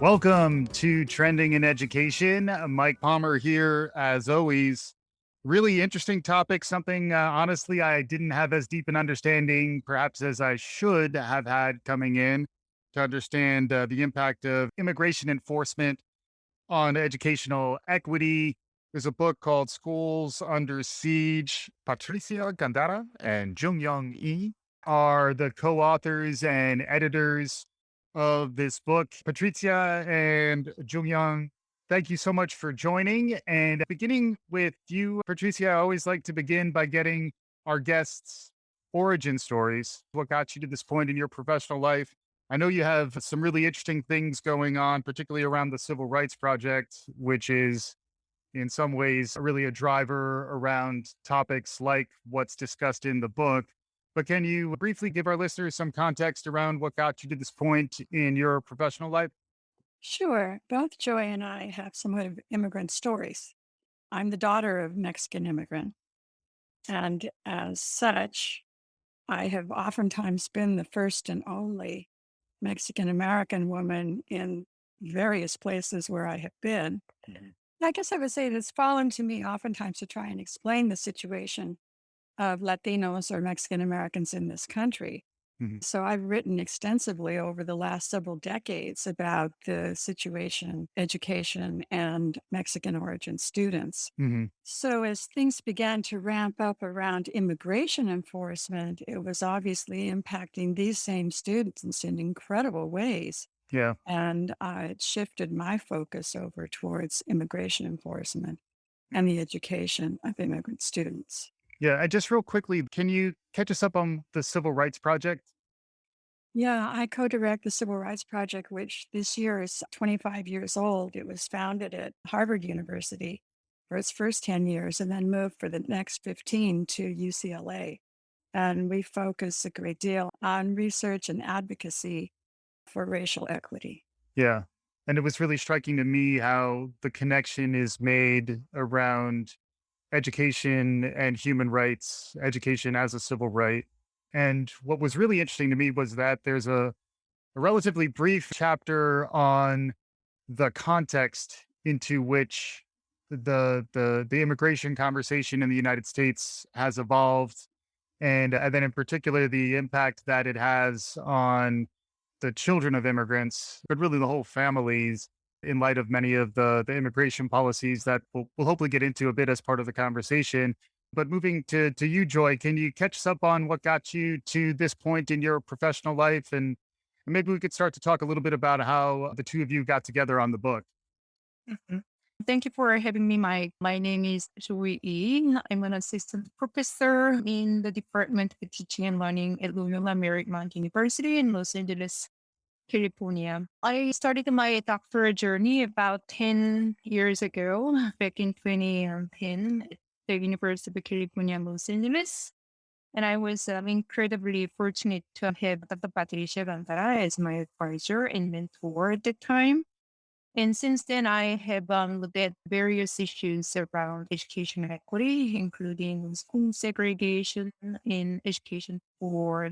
Welcome to Trending in Education. Mike Palmer here, as always. Really interesting topic, something honestly I didn't have as deep an understanding, perhaps as I should have had coming in to understand the impact of immigration enforcement on educational equity. There's a book called Schools Under Siege. Patricia Gandara and Jung Young Yi are the co authors and editors of this book. Patricia and Jung Young, thank you so much for joining. And beginning with you, Patricia, I always like to begin by getting our guests' origin stories. What got you to this point in your professional life? I know you have some really interesting things going on, particularly around the Civil Rights Project, which is in some ways really a driver around topics like what's discussed in the book. But can you briefly give our listeners some context around what got you to this point in your professional life? Sure. Both Joy and I have somewhat of immigrant stories. I'm the daughter of Mexican immigrant. And as such, I have oftentimes been the first and only Mexican American woman in various places where I have been. Mhm. I guess I would say it's fallen to me oftentimes to try and explain the situation of Latinos or Mexican Americans in this country. Mhm. So I've written extensively over the last several decades about the situation, education, and Mexican origin students. Mhm. So as things began to ramp up around immigration enforcement, it was obviously impacting these same students in incredible ways. Yeah. And it shifted my focus over towards immigration enforcement and the education of immigrant students. Yeah. And just real quickly, can you catch us up on the Civil Rights Project? Yeah, I co-direct the Civil Rights Project, which this year is 25 years old. It was founded at Harvard University for its first 10 years and then moved for the next 15 to UCLA. And we focus a great deal on research and advocacy for racial equity. Yeah. And it was really striking to me how the connection is made around education and human rights, education as a civil right. And what was really interesting to me was that there's a relatively brief chapter on the context into which the immigration conversation in the United States has evolved, and then in particular the impact that it has on the children of immigrants, but really the whole families in light of many of the immigration policies that we'll hopefully get into a bit as part of the conversation. But moving to you, Joy, can you catch us up on what got you to this point in your professional life? And maybe we could start to talk a little bit about how the two of you got together on the book. Mhm. Thank you for having me, Mike. My name is Joey Yi. I'm an assistant professor in the Department of Teaching and Learning at Loyola Marymount University in Los Angeles, California. I started my doctoral journey about 10 years ago, back in 2010, at the University of California, Los Angeles. And I was incredibly fortunate to have Dr. Patricia Gantara as my advisor and mentor at the time. And since then, I have looked at various issues around education equity, including school segregation in education for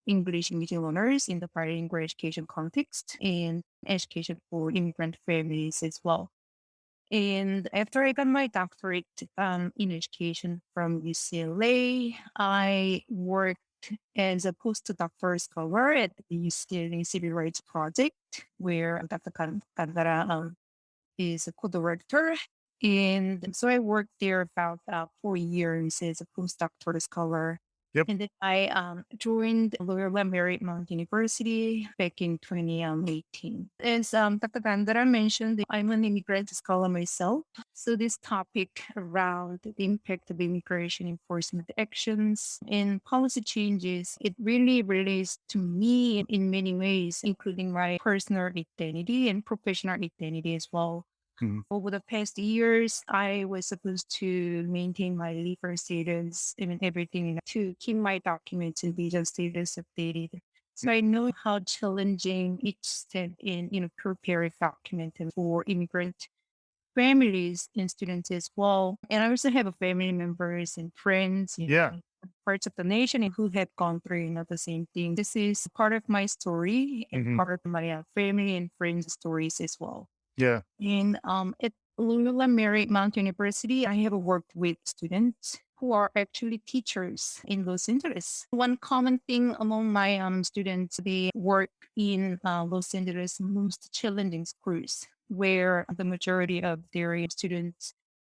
English language learners in the bilingual education context and education for immigrant families as well. And after I got my doctorate in education from UCLA, I worked as a postdoctoral scholar at the UCLA Civil Rights Project, where Dr. Candara is a co-director. And so I worked there about 4 years as a postdoctoral scholar. Yep. And then I joined Loyola Marymount University back in 2018. As Dr. Gandara mentioned, I'm an immigrant scholar myself. So this topic around the impact of immigration enforcement actions and policy changes, it really relates to me in many ways, including my personal identity and professional identity as well. Mhm. Over the past years, I was supposed to maintain my legal status and everything to keep my documents and visa status updated. So I know how challenging each step in, preparing document for immigrant families and students as well. And I also have a family members and friends, Yeah. parts of the nation and who had gone through the same thing. This is part of my story and Hmm. part of my family and friends' stories as well. Yeah. And at Loyola Marymount University, I have worked with students who are actually teachers in Los Angeles. One common thing among my students, they work in Los Angeles most challenging schools, where the majority of their students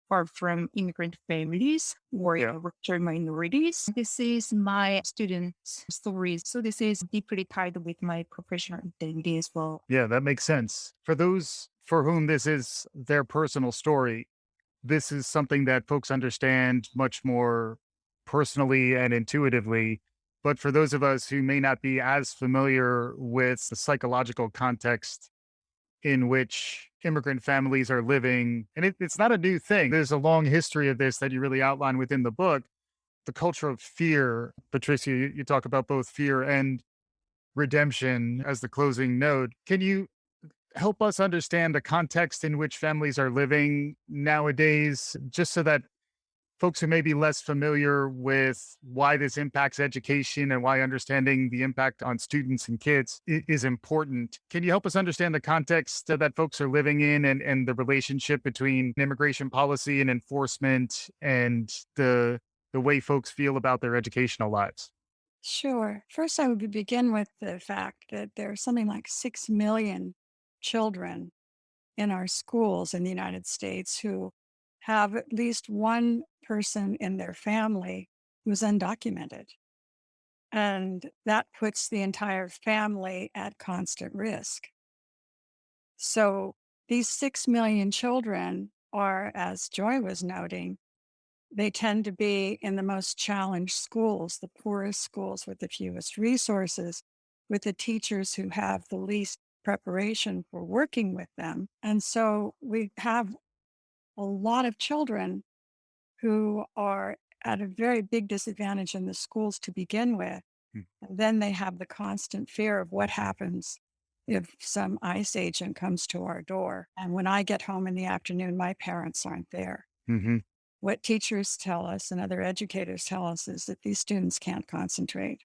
are from immigrant families or Yeah. racial minorities. This is my students' stories. So this is deeply tied with my professional identity as well. Yeah, that makes sense. For those for whom this is their personal story, this is something that folks understand much more personally and intuitively. But for those of us who may not be as familiar with the psychological context in which immigrant families are living, and it's not a new thing, there's a long history of this that you really outline within the book. The culture of fear, Patricia, you talk about both fear and redemption as the closing note. Can you help us understand the context in which families are living nowadays, just so that folks who may be less familiar with why this impacts education and why understanding the impact on students and kids is important? Can you help us understand the context that folks are living in, and the relationship between immigration policy and enforcement and the way folks feel about their educational lives? Sure. First, I would begin with the fact that there are something like 6 million children in our schools in the United States who have at least one person in their family who's undocumented. And that puts the entire family at constant risk. So these 6 million children are, as Joy was noting, they tend to be in the most challenged schools, the poorest schools with the fewest resources, with the teachers who have the least preparation for working with them. And so we have a lot of children who are at a very big disadvantage in the schools to begin with. And then they have the constant fear of what happens if some ICE agent comes to our door. And when I get home in the afternoon, my parents aren't there. Mm-hmm. What teachers tell us and other educators tell us is that these students can't concentrate.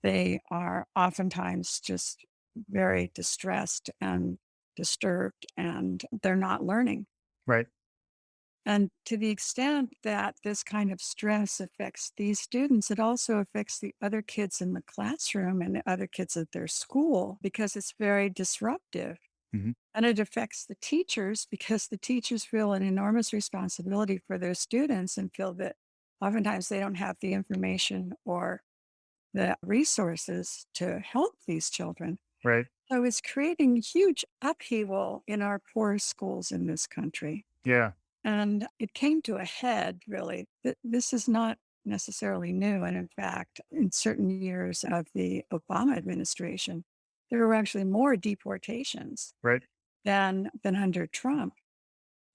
They are oftentimes just very distressed and disturbed, and they're not learning. Right. And to the extent that this kind of stress affects these students, it also affects the other kids in the classroom and the other kids at their school because it's very disruptive. Hmm. And it affects the teachers because the teachers feel an enormous responsibility for their students and feel that oftentimes they don't have the information or the resources to help these children. Right. So it's creating huge upheaval in our poor schools in this country. Yeah. And it came to a head, really. This is not necessarily new. And in fact, in certain years of the Obama administration, there were actually more deportations Right. than under Trump.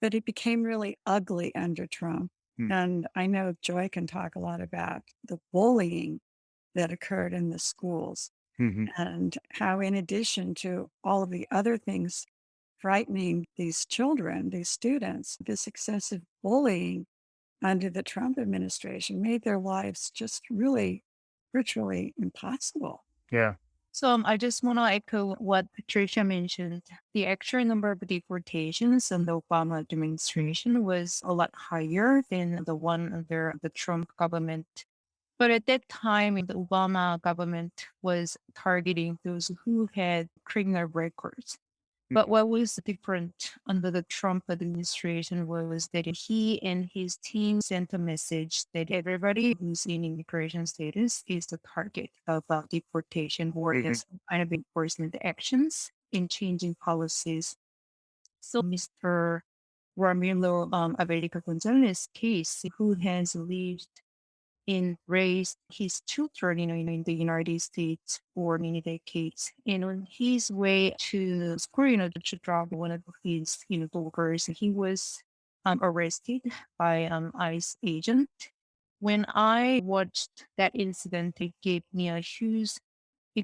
But it became really ugly under Trump. And I know Joy can talk a lot about the bullying that occurred in the schools Mm-hmm. and how, in addition to all of the other things frightening these children, these students, this excessive bullying under the Trump administration made their lives just really virtually impossible. Yeah. So I just want to echo what Patricia mentioned. The actual number of deportations in the Obama administration was a lot higher than the one under the Trump government. But at that time, the Obama government was targeting those who had criminal records. But what was different under the Trump administration was that he and his team sent a message that everybody who's in immigration status is the target of deportation or Mm-hmm. as kind of enforcement actions in changing policies. So Mr. Ramiro Avelica Gonzalez case, who has lived and raised his children, in the United States for many decades. And on his way to school, to drop one of his, daughters, he was arrested by ICE agent. When I watched that incident, it gave me a huge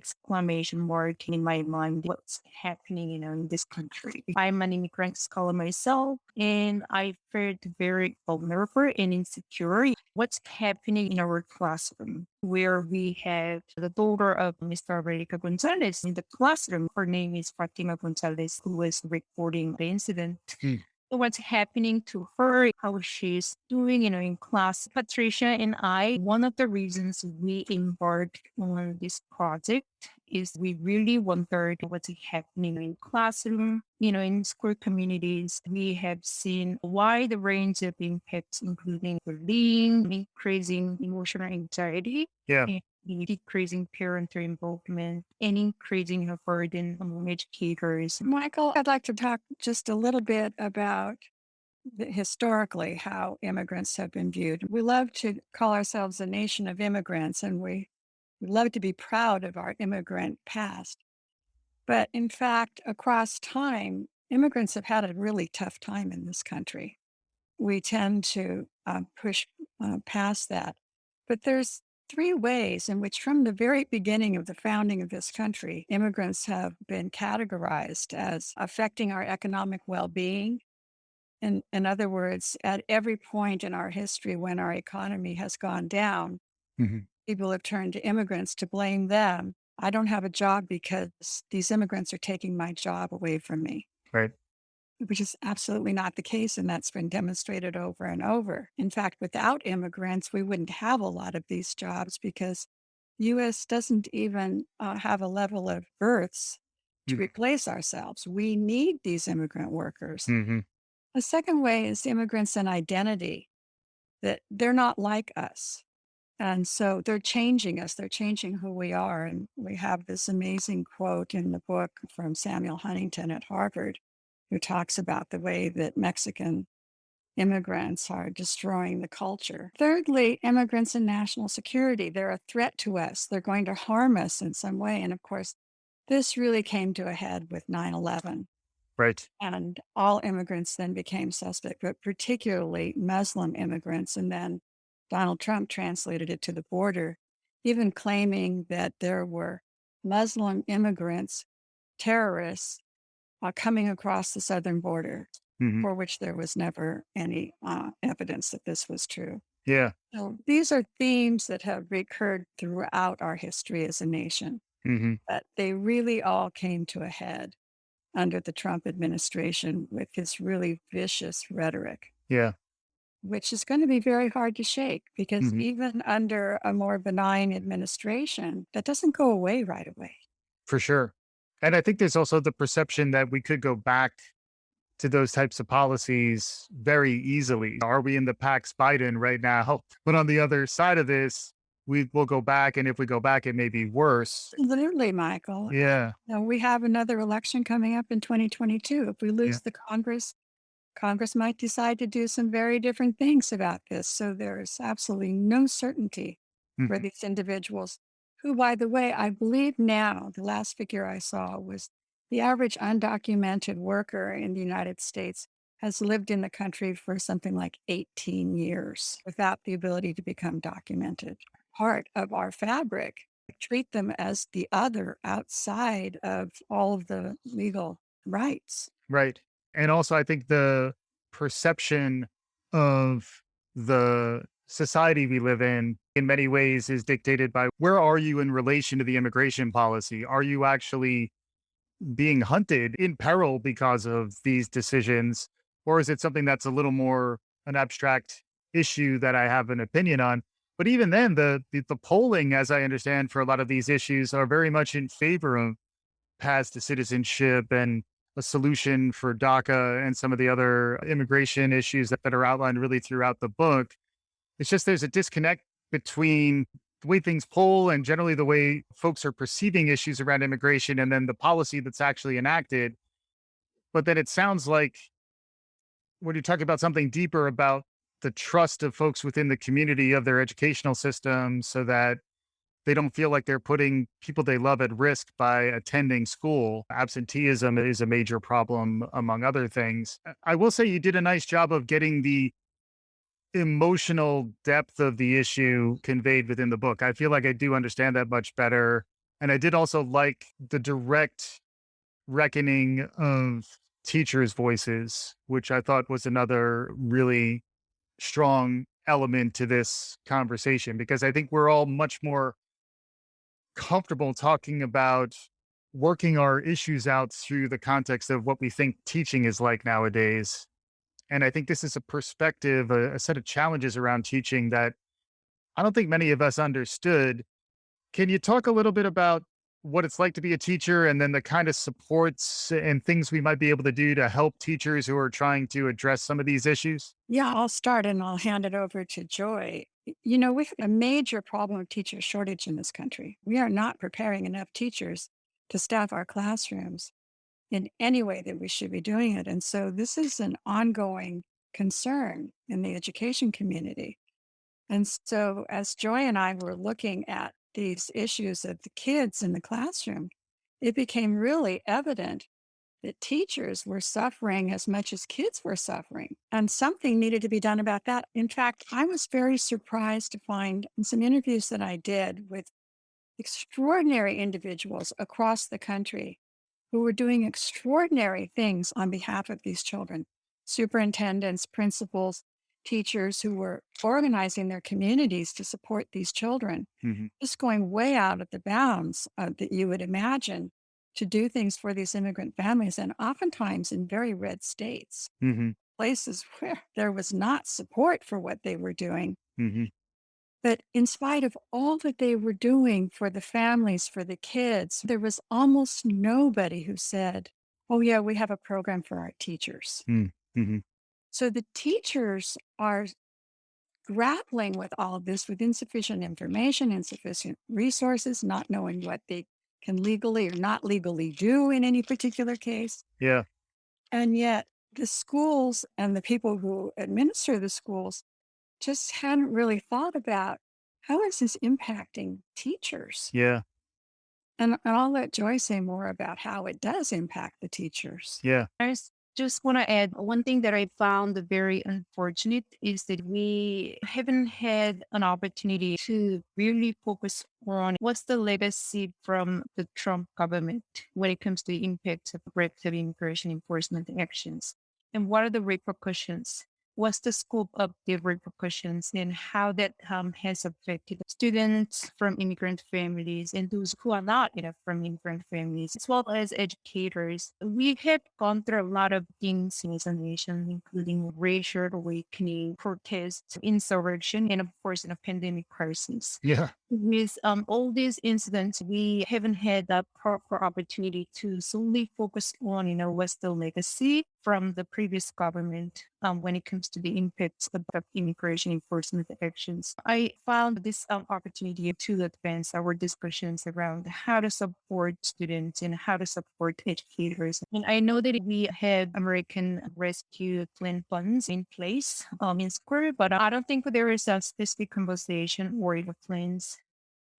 exclamation mark in my mind. What's happening, in this country? I'm an immigrant scholar myself, and I felt very vulnerable and insecure. What's happening in our classroom, where we have the daughter of Mr. Verica Gonzalez in the classroom. Her name is Fatima Gonzalez, who was recording the incident. What's happening to her, how she's doing, in class. Patricia and I, one of the reasons we embarked on this project is we really wondered what's happening in classroom, in school communities. We have seen a wide range of impacts, including bullying, increasing emotional anxiety, Yeah. and decreasing parental involvement, and increasing the burden on educators. Michael, I'd like to talk just a little bit about historically how immigrants have been viewed. We love to call ourselves a nation of immigrants, and we love to be proud of our immigrant past. But in fact, across time, immigrants have had a really tough time in this country. We tend to push past that. But there's three ways in which, from the very beginning of the founding of this country, immigrants have been categorized as affecting our economic well being. In other words, at every point in our history when our economy has gone down, Mhm. people have turned to immigrants to blame them. I don't have a job because these immigrants are taking my job away from me, Right. which is absolutely not the case. And that's been demonstrated over and over. In fact, without immigrants, we wouldn't have a lot of these jobs because U.S. doesn't even have a level of births to Mm. replace ourselves. We need these immigrant workers. Mhm. The second way is immigrants and identity, that they're not like us. And so they're changing us. They're changing who we are. And we have this amazing quote in the book from Samuel Huntington at Harvard, who talks about the way that Mexican immigrants are destroying the culture. Thirdly, immigrants and national security. They're a threat to us. They're going to harm us in some way. And of course, this really came to a head with 9/11. Right. And all immigrants then became suspect, but particularly Muslim immigrants. And then Donald Trump translated it to the border, even claiming that there were Muslim immigrants, terrorists, coming across the southern border, Mhm. for which there was never any evidence that this was true. Yeah. So these are themes that have recurred throughout our history as a nation, Mhm. but they really all came to a head under the Trump administration with his really vicious rhetoric, Yeah. which is going to be very hard to shake because Mhm. even under a more benign administration, that doesn't go away right away. For sure. And I think there's also the perception that we could go back to those types of policies very easily. Are we in the Pax Biden right now? But on the other side of this, we will go back. And if we go back, it may be worse. Literally, Michael. Yeah. Now, we have another election coming up in 2022. If we Yeah. lose the Congress might decide to do some very different things about this. So there is absolutely no certainty for Mhm. these individuals who, by the way, I believe now the last figure I saw was the average undocumented worker in the United States has lived in the country for something like 18 years without the ability to become documented. Part of our fabric, treat them as the other outside of all of the legal rights. Right. And also, I think the perception of the society we live in many ways, is dictated by where are you in relation to the immigration policy? Are you actually being hunted in peril because of these decisions? Or is it something that's a little more an abstract issue that I have an opinion on? But even then, the polling, as I understand, for a lot of these issues are very much in favor of paths to citizenship and a solution for DACA and some of the other immigration issues that are outlined really throughout the book. It's just there's a disconnect between the way things poll and generally the way folks are perceiving issues around immigration and then the policy that's actually enacted. But then it sounds like when you talk about something deeper about the trust of folks within the community of their educational system so that they don't feel like they're putting people they love at risk by attending school. Absenteeism is a major problem, among other things. I will say you did a nice job of getting the emotional depth of the issue conveyed within the book. I feel like I do understand that much better. And I did also like the direct reckoning of teachers' voices, which I thought was another really strong element to this conversation because I think we're all much more comfortable talking about working our issues out through the context of what we think teaching is like nowadays. And I think this is a perspective, a set of challenges around teaching that I don't think many of us understood. Can you talk a little bit about what it's like to be a teacher and then the kind of supports and things we might be able to do to help teachers who are trying to address some of these issues? Yeah, I'll start and I'll hand it over to Joy. You know, we have a major problem of teacher shortage in this country. We are not preparing enough teachers to staff our classrooms in any way that we should be doing it. And so this is an ongoing concern in the education community. And so as Joy and I were looking at these issues of the kids in the classroom, it became really evident that teachers were suffering as much as kids were suffering. And something needed to be done about that. In fact, I was very surprised to find in some interviews that I did with extraordinary individuals across the country who were doing extraordinary things on behalf of these children, superintendents, principals, teachers who were organizing their communities to support these children, Hmm. just going way out of the bounds that you would imagine to do things for these immigrant families, and oftentimes in very red states, Hmm. places where there was not support for what they were doing. Hmm. But in spite of all that they were doing for the families, for the kids, there was almost nobody who said, "Oh, yeah, we have a program for our teachers." Hmm. So the teachers are grappling with all of this with insufficient information, insufficient resources, not knowing what they can legally or not legally do in any particular case. Yeah. And yet, the schools and the people who administer the schools just hadn't really thought about how is this impacting teachers? Yeah. And I'll let Joy say more about how it does impact the teachers. Yeah. Just want to add one thing that I found very unfortunate is that we haven't had an opportunity to really focus on what's the legacy from the Trump government when it comes to the impact of rapid immigration enforcement actions and what are the repercussions. What's the scope of the repercussions and how that has affected students from immigrant families and those who are not, from immigrant families, as well as educators. We have gone through a lot of things in the nation, including racial awakening, protests, insurrection, and of course, in a pandemic crisis. Yeah. With all these incidents, we haven't had that proper opportunity to solely focus on, what's the legacy from the previous government when it comes to the impacts of immigration enforcement actions. I found this opportunity to advance our discussions around how to support students and how to support educators. And I know that we have American Rescue Plan funds in place in school, but I don't think there is a specific conversation or plans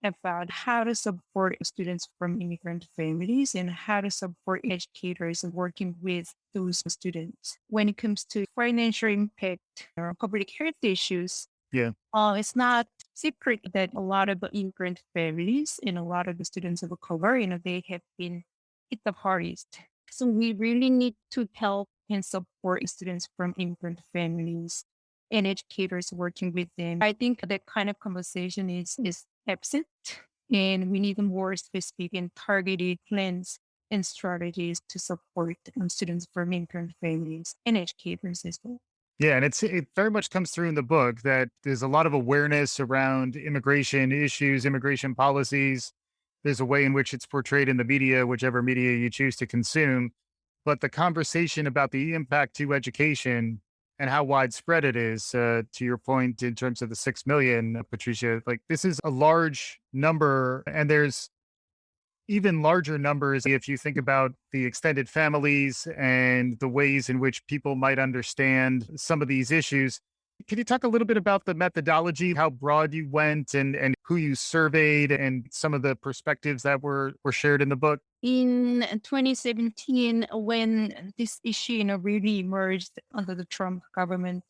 about how to support students from immigrant families and how to support educators working with those students. When it comes to financial impact or public health issues, Yeah. it's not secret that a lot of the immigrant families and a lot of the students of color, they have been hit the hardest. So we really need to help and support students from immigrant families and educators working with them. I think that kind of conversation is absent, and we need more specific and targeted plans and strategies to support students from immigrant families and educators as well. Yeah, and it very much comes through in the book that there's a lot of awareness around immigration issues, immigration policies. There's a way in which it's portrayed in the media, whichever media you choose to consume. But the conversation about the impact to education and how widespread it is, to your point in terms of the 6 million, Patricia, like this is a large number, and there's even larger numbers if you think about the extended families and the ways in which people might understand some of these issues. Can you talk a little bit about the methodology, how broad you went and who you surveyed and some of the perspectives that were shared in the book? In 2017, when this issue really emerged under the Trump government,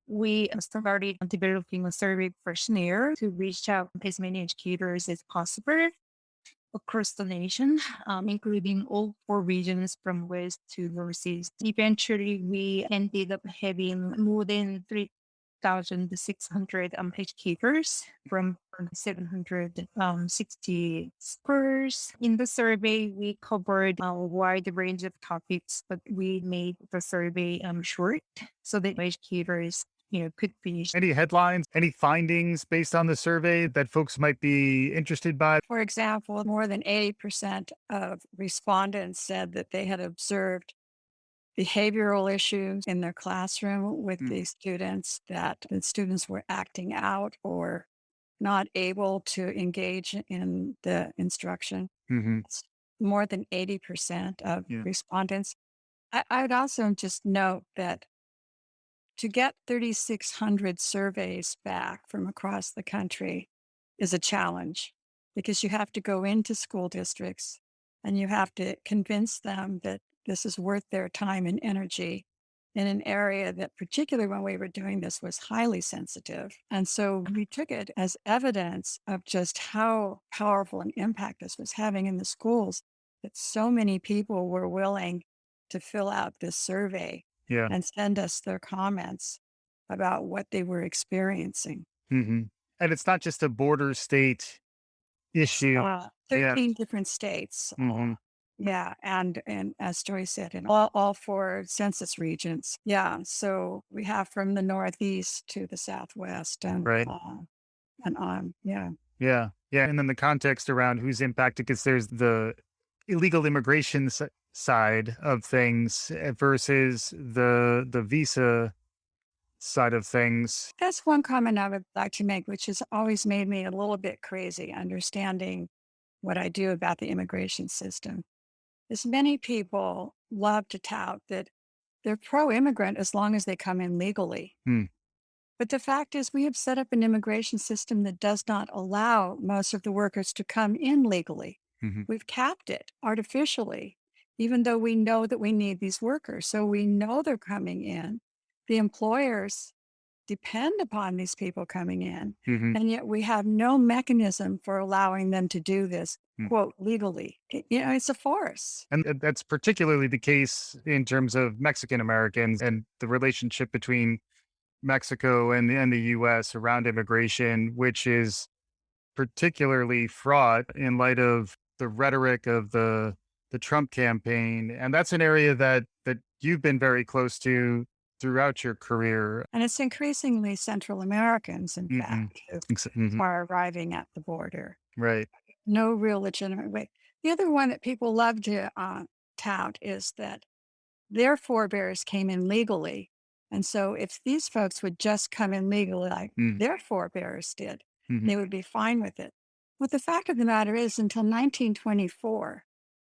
we started developing a survey questionnaire to reach out as many educators as possible across the nation, including all four regions from west to northeast. Eventually, we ended up having more than 3,600 educators from 760 schools. In the survey, we covered a wide range of topics, but we made the survey short so that educators could finish. Any headlines, any findings based on the survey that folks might be interested by? For example, more than 80% of respondents said that they had observed behavioral issues in their classroom with Mm. the students, that the students were acting out or not able to engage in the instruction. Hmm. It's more than 80% of Yeah. respondents. I would also just note that to get 3,600 surveys back from across the country is a challenge because you have to go into school districts and you have to convince them that this is worth their time and energy in an area that, particularly when we were doing this, was highly sensitive. And so we took it as evidence of just how powerful an impact this was having in the schools, that so many people were willing to fill out this survey Yeah. and send us their comments about what they were experiencing. Hmm. And it's not just a border state issue. Yeah. 13 different states. Hmm. Yeah. And as Joy said, in all four census regions. Yeah. So we have from the Northeast to the Southwest Right. and on. Yeah. Yeah. Yeah. And then the context around who's impacted, because there's the illegal immigration side of things versus the visa side of things. That's one comment I would like to make, which has always made me a little bit crazy understanding what I do about the immigration system. Is many people love to tout that they're pro immigrant as long as they come in legally. Hmm. But the fact is, we have set up an immigration system that does not allow most of the workers to come in legally. Hmm. We've capped it artificially, even though we know that we need these workers. So we know they're coming in. The employers depend upon these people coming in. Hmm. And yet we have no mechanism for allowing them to do this, Hmm. quote, legally. It's a farce. And that's particularly the case in terms of Mexican Americans and the relationship between Mexico and the US around immigration, which is particularly fraught in light of the rhetoric of the Trump campaign. And that's an area that you've been very close to throughout your career. And it's increasingly Central Americans, in Hmm. fact, who Hmm. are arriving at the border. Right. No real legitimate way. The other one that people love to tout is that their forebears came in legally. And so if these folks would just come in legally like Mm-hmm. their forebears did, they would be fine with it. But the fact of the matter is, until 1924,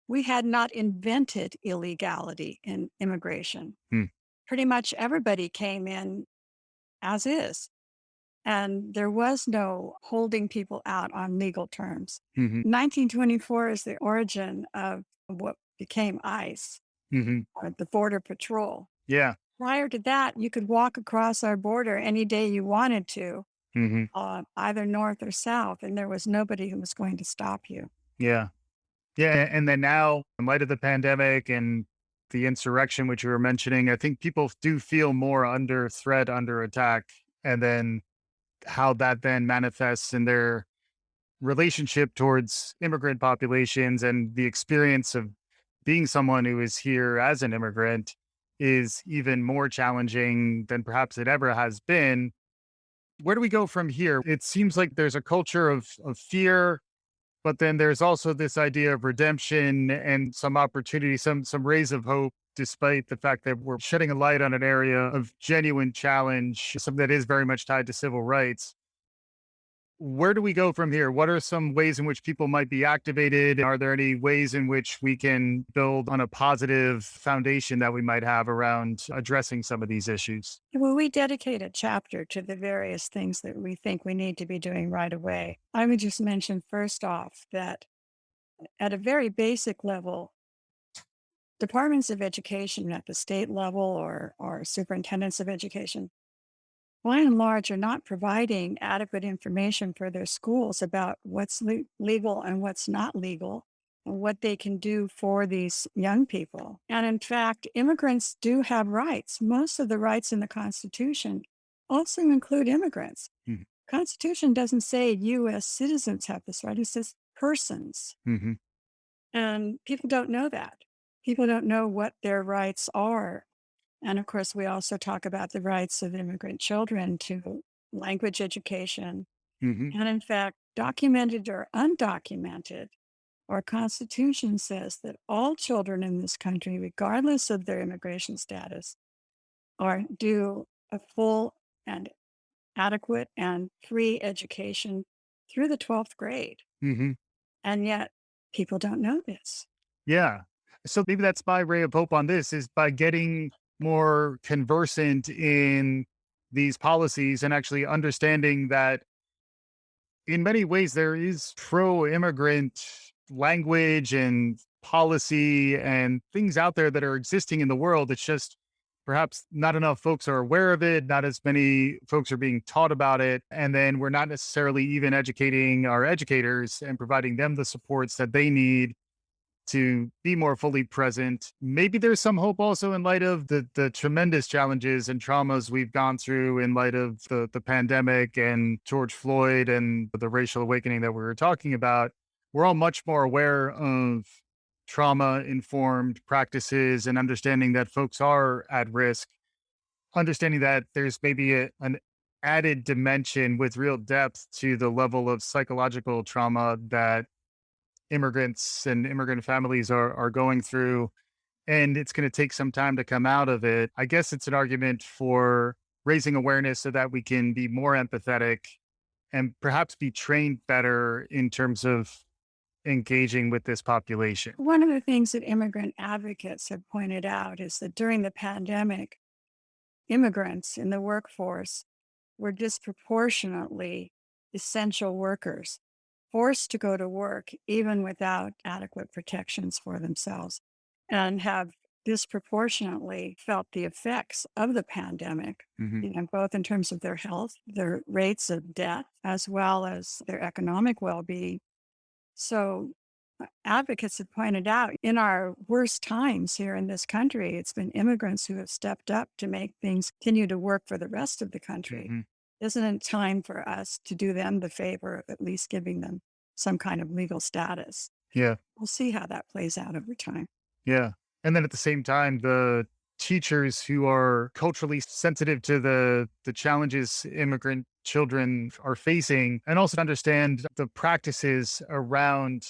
we had not invented illegality in immigration. Mm. Pretty much everybody came in as is. And there was no holding people out on legal terms. Hmm. 1924 is the origin of what became ICE, Hmm. the Border Patrol. Yeah. Prior to that, you could walk across our border any day you wanted to, Hmm. either north or south, and there was nobody who was going to stop you. Yeah. Yeah. And then now, in light of the pandemic and the insurrection, which you were mentioning, I think people do feel more under threat, under attack. And then how that then manifests in their relationship towards immigrant populations and the experience of being someone who is here as an immigrant is even more challenging than perhaps it ever has been. Where do we go from here? It seems like there's a culture of fear, but then there's also this idea of redemption and some opportunity, some rays of hope, despite the fact that we're shedding a light on an area of genuine challenge, something that is very much tied to civil rights. Where do we go from here? What are some ways in which people might be activated? Are there any ways in which we can build on a positive foundation that we might have around addressing some of these issues? Well, we dedicate a chapter to the various things that we think we need to be doing right away. I would just mention first off that at a very basic level, departments of education at the state level or superintendents of education by and large, are not providing adequate information for their schools about what's legal and what's not legal and what they can do for these young people. And in fact, immigrants do have rights. Most of the rights in the Constitution also include immigrants. Mhm. Constitution doesn't say U.S. citizens have this right. It says persons. Mhm. And people don't know that. People don't know what their rights are. And of course, we also talk about the rights of immigrant children to language education. Mhm. And in fact, documented or undocumented, our Constitution says that all children in this country, regardless of their immigration status, are due a full and adequate and free education through the 12th grade. Mhm. And yet, people don't know this. Yeah. So maybe that's my ray of hope on this is by getting more conversant in these policies and actually understanding that in many ways there is pro-immigrant language and policy and things out there that are existing in the world. It's just perhaps not enough folks are aware of it, not as many folks are being taught about it, and then we're not necessarily even educating our educators and providing them the supports that they need to be more fully present. Maybe there's some hope also in light of the tremendous challenges and traumas we've gone through in light of the pandemic and George Floyd and the racial awakening that we were talking about. We're all much more aware of trauma informed practices and understanding that folks are at risk, understanding that there's maybe an added dimension with real depth to the level of psychological trauma that immigrants and immigrant families are going through, and it's going to take some time to come out of it. I guess it's an argument for raising awareness so that we can be more empathetic and perhaps be trained better in terms of engaging with this population. One of the things that immigrant advocates have pointed out is that during the pandemic, immigrants in the workforce were disproportionately essential workers, forced to go to work even without adequate protections for themselves, and have disproportionately felt the effects of the pandemic, Hmm. both in terms of their health, their rates of death, as well as their economic well being. So, advocates have pointed out in our worst times here in this country, it's been immigrants who have stepped up to make things continue to work for the rest of the country. Hmm. Isn't it time for us to do them the favor of at least giving them some kind of legal status? Yeah. We'll see how that plays out over time. Yeah. And then at the same time, the teachers who are culturally sensitive to the challenges immigrant children are facing and also understand the practices around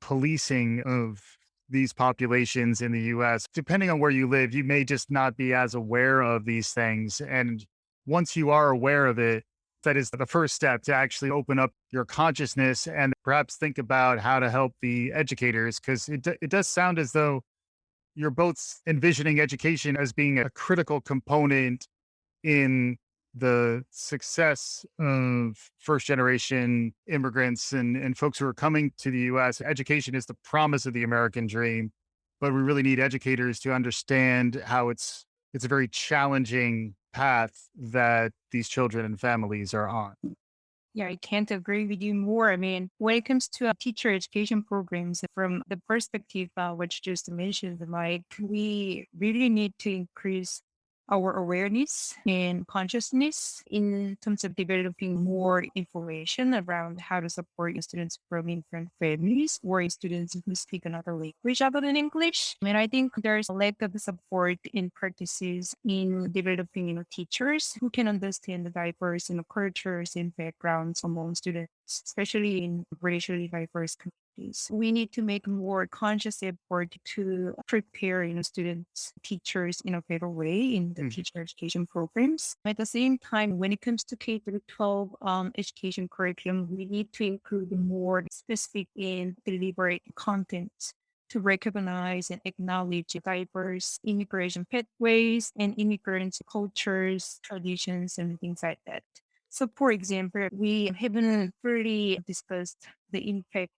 policing of these populations in the US. Depending on where you live, you may just not be as aware of these things. And once you are aware of it, that is the first step to actually open up your consciousness and perhaps think about how to help the educators. Because it does sound as though you're both envisioning education as being a critical component in the success of first generation immigrants and folks who are coming to the US. Education is the promise of the American dream, but we really need educators to understand how it's a very challenging path that these children and families are on. Yeah, I can't agree with you more. I mean, when it comes to teacher education programs, from the perspective which just mentioned, like we really need to increase our awareness and consciousness in terms of developing more information around how to support students from immigrant families or students who speak another language other than English. And I think there's a lack of support in practices in developing, teachers who can understand the diverse, cultures and backgrounds among students, especially in racially diverse communities. We need to make more conscious effort to prepare, students, teachers in a better way in the Mhm. teacher education programs. At the same time, when it comes to K through 12 education curriculum, we need to include more specific and deliberate content to recognize and acknowledge diverse immigration pathways and immigrants' cultures, traditions, and things like that. So, for example, we haven't really discussed the impact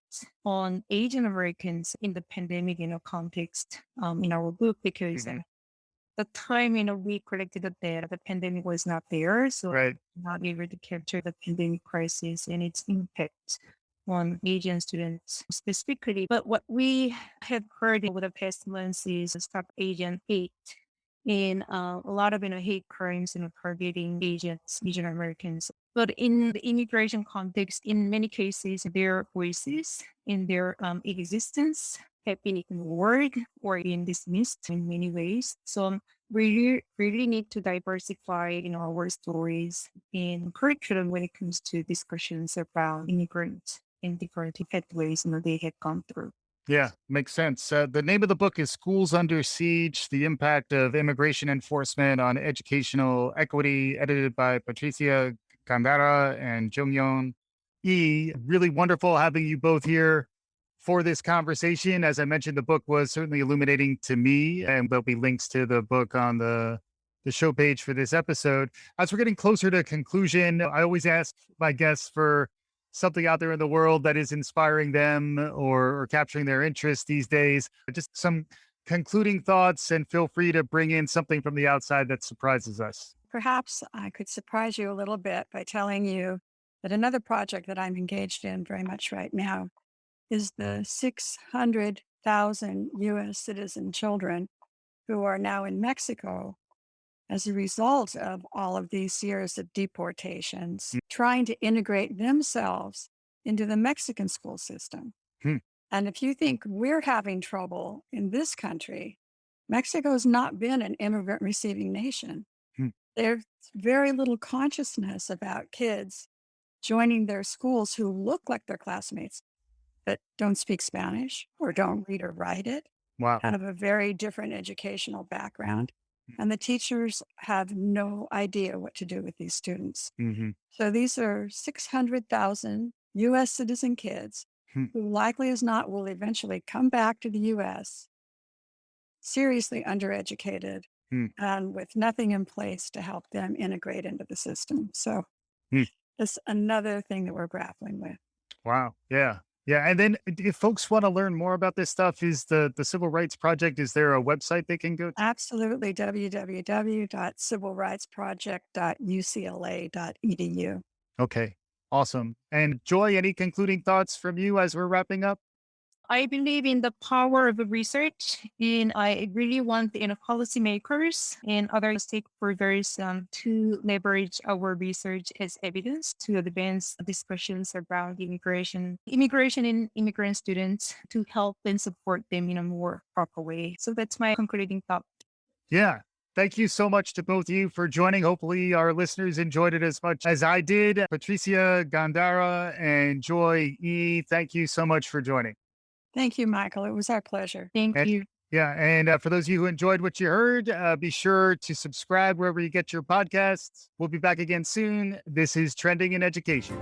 on Asian Americans in the pandemic, context in our book because Mhm. the time, we collected the data, the pandemic was not there. So Right. not able to capture the pandemic crisis and its impact on Asian students specifically. But what we have heard over the past months is Stop Asian Hate. And a lot of hate crimes targeting Asians, Asian Americans. But in the immigration context, in many cases, their voices in their existence have been ignored or been dismissed in many ways. So we really need to diversify our stories in curriculum when it comes to discussions about immigrants and different pathways they have gone through. Yeah, makes sense. The name of the book is Schools Under Siege: The Impact of Immigration Enforcement on Educational Equity, edited by Patricia Gandara and Jungyeon Yi. Really wonderful having you both here for this conversation. As I mentioned, the book was certainly illuminating to me, and there'll be links to the book on the show page for this episode. As we're getting closer to conclusion, I always ask my guests for something out there in the world that is inspiring them or capturing their interest these days. Just some concluding thoughts, and feel free to bring in something from the outside that surprises us. Perhaps I could surprise you a little bit by telling you that another project that I'm engaged in very much right now is the 600,000 US citizen children who are now in Mexico as a result of all of these years of deportations, Mm. trying to integrate themselves into the Mexican school system. Hmm. And if you think we're having trouble in this country, Mexico's not been an immigrant receiving nation. Hmm. There's very little consciousness about kids joining their schools who look like their classmates but don't speak Spanish or don't read or write it, Wow. have a very different educational background. And the teachers have no idea what to do with these students. Hmm. So these are 600,000 US citizen kids Hmm. who likely as not will eventually come back to the US seriously undereducated Hmm. and with nothing in place to help them integrate into the system. So Hmm. it's another thing that we're grappling with. Wow. Yeah. Yeah. And then if folks want to learn more about this stuff, is the Civil Rights Project, is there a website they can go to? Absolutely. www.civilrightsproject.ucla.edu. Okay. Awesome. And Joy, any concluding thoughts from you as we're wrapping up? I believe in the power of research, and I really want policymakers and other stakeholders to leverage our research as evidence to advance discussions around immigration and immigrant students to help and support them in a more proper way. So that's my concluding thought. Yeah. Thank you so much to both of you for joining. Hopefully, our listeners enjoyed it as much as I did. Patricia Gandara and Joy E, thank you so much for joining. Thank you, Michael. It was our pleasure. Thank And you. yeah, and for those of you who enjoyed what you heard, be sure to subscribe wherever you get your podcasts. We'll be back again soon. This is Trending in Education.